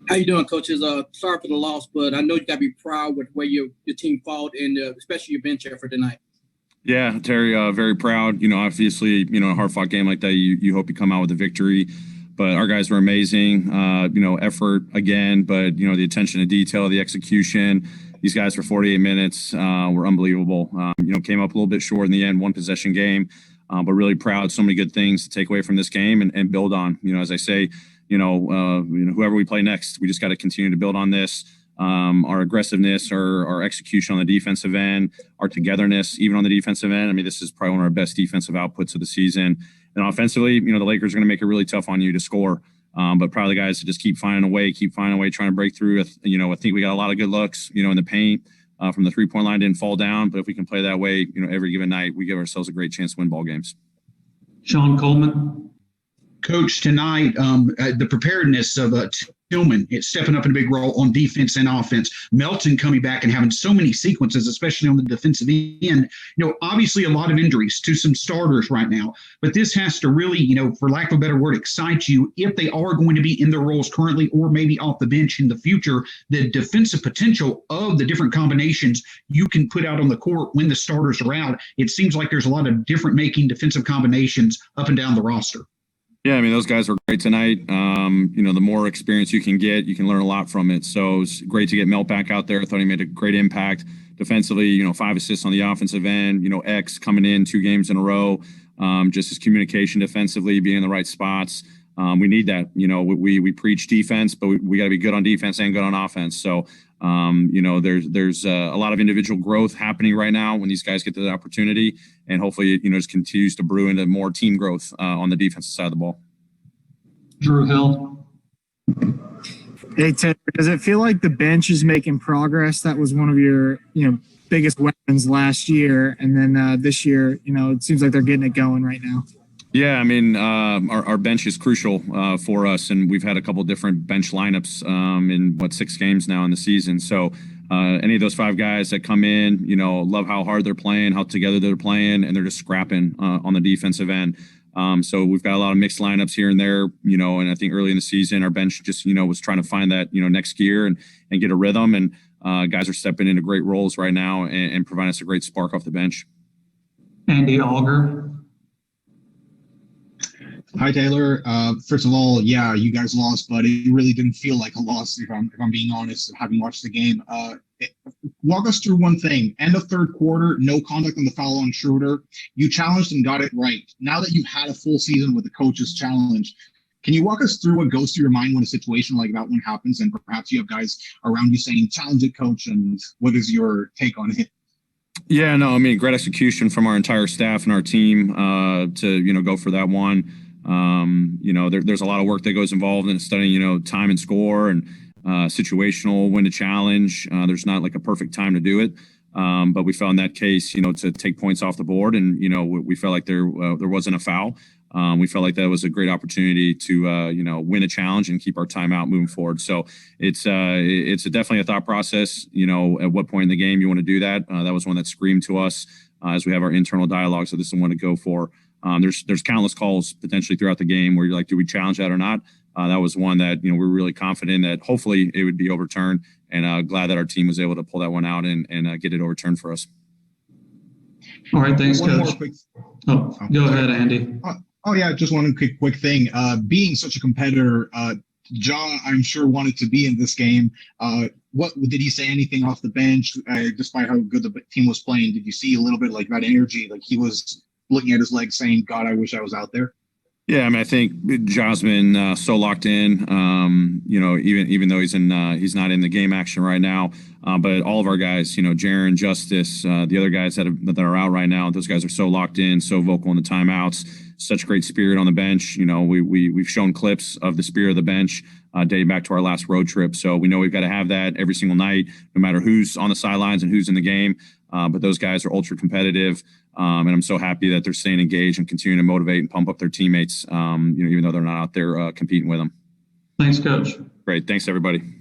How you doing, coaches? Sorry for the loss, but I know you got to be proud with where your team fought and especially your bench effort tonight. Yeah, Terry, very proud. Obviously, a hard-fought game like that, you hope you come out with a victory. But our guys were amazing, effort again, but, the attention to detail, the execution. These guys for 48 minutes were unbelievable. Came up a little bit short in the end, one possession game, but really proud. So many good things to take away from this game and build on. As I say, whoever we play next, we just got to continue to build on this. Our aggressiveness, our execution on the defensive end, our togetherness, even on the defensive end. I mean, this is probably one of our best defensive outputs of the season. And offensively, the Lakers are going to make it really tough on you to score. But probably the guys to just keep finding a way, trying to break through. I think we got a lot of good looks, in the paint from the three-point line, didn't fall down. But if we can play that way, every given night, we give ourselves a great chance to win ball games. Sean Coleman. Coach, tonight, the preparedness of Tillman, it's stepping up in a big role on defense and offense. Melton coming back and having so many sequences, especially on the defensive end. Obviously a lot of injuries to some starters right now, but this has to really, for lack of a better word, excite you if they are going to be in their roles currently or maybe off the bench in the future. The defensive potential of the different combinations you can put out on the court when the starters are out. It seems like there's a lot of different making defensive combinations up and down the roster. Yeah, I mean, those guys were great tonight. The more experience you can get, you can learn a lot from it. So it's great to get Melt back out there. I thought he made a great impact defensively, 5 assists on the offensive end, X coming in 2 games in a row, just his communication defensively, being in the right spots. We need that. We preach defense, but we got to be good on defense and good on offense. So, there's a lot of individual growth happening right now when these guys get the opportunity, and hopefully, just continues to brew into more team growth on the defensive side of the ball. Drew Hill. Hey, Ted, does it feel like the bench is making progress? That was one of your, biggest weapons last year, and then this year, it seems like they're getting it going right now. Yeah, I mean, our bench is crucial for us, and we've had a couple different bench lineups in 6 games now in the season. So any of those 5 guys that come in, love how hard they're playing, how together they're playing, and they're just scrapping on the defensive end. So we've got a lot of mixed lineups here and there, and I think early in the season, our bench just, was trying to find that, next gear and get a rhythm. And guys are stepping into great roles right now and providing us a great spark off the bench. Andy Auger. Hi, Taylor. First of all, yeah, you guys lost, but it really didn't feel like a loss, if I'm being honest, having watched the game. Walk us through one thing. End of third quarter, no conduct on the foul on Schroeder. You challenged and got it right. Now that you've had a full season with the coach's challenge, can you walk us through what goes through your mind when a situation like that one happens, and perhaps you have guys around you saying, challenge it, coach, and what is your take on it? Yeah, no, I mean, great execution from our entire staff and our team to, go for that one. There's a lot of work that goes involved in studying, time and score and situational, when to challenge. There's not like a perfect time to do it. But we felt in that case, to take points off the board, and, we felt like there wasn't a foul. We felt like that was a great opportunity to, win a challenge and keep our timeout moving forward. So it's definitely a thought process, at what point in the game you want to do that. That was one that screamed to us as we have our internal dialogue. So this is one to go for. There's countless calls potentially throughout the game where you're like, do we challenge that or not? That was one that, we're really confident that hopefully it would be overturned, and glad that our team was able to pull that one out and get it overturned for us. All right. Thanks, Coach. Go ahead, Andy. Just one quick thing. Being such a competitor, John, I'm sure, wanted to be in this game. What did he say anything off the bench, despite how good the team was playing? Did you see a little bit like that energy, like he was looking at his legs saying, God, I wish I was out there? Yeah, I mean, I think Ja's been so locked in, even though he's not in the game action right now. But all of our guys, Jaren, Justice, the other guys that are out right now, those guys are so locked in, so vocal in the timeouts, such great spirit on the bench. We've shown clips of the spirit of the bench dating back to our last road trip. So we know we've got to have that every single night, no matter who's on the sidelines and who's in the game. But those guys are ultra competitive. And I'm so happy that they're staying engaged and continuing to motivate and pump up their teammates, even though they're not out there competing with them. Thanks, Coach. Great. Thanks, everybody.